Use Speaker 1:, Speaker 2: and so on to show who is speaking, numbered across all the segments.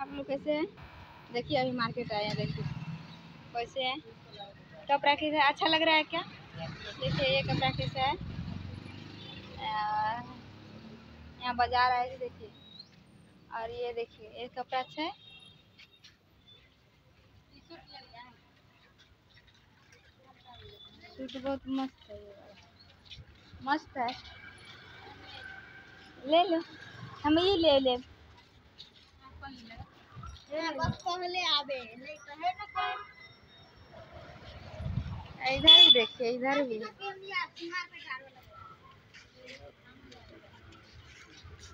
Speaker 1: आप लोग कैसे हैं? देखिए अभी मार्केट आए हैं, देखिए कैसे है कपड़ा कैसे अच्छा लग रहा है क्या? देखिए ये कपड़ा कैसा है, यहाँ बाजार आए देखिए। और ये देखिए ये कपड़ा अच्छा है, सूट बहुत मस्त है, ये मस्त है, ले लो, हम ये ले ले बस पहले आवे नहीं कहे ना। इधर भी देखिए, इधर भी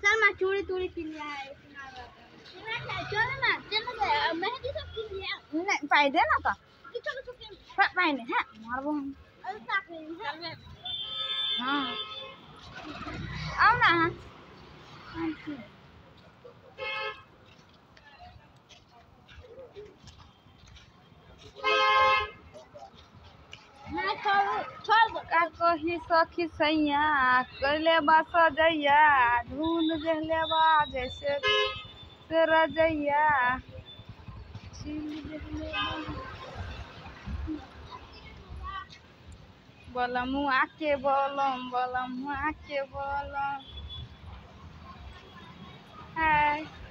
Speaker 1: चल मैं चूड़ी तूड़ी किन लिया है, चल ना मेहंदी सब किन लिया नहीं पाई दे ना का पाई नहीं है मारबो हम हाँ आओ ना हाँ का कही सखी सैया कैले बस जैया धुन जहले बा जैसे से रजैया बलम आके बलम आके बलम है।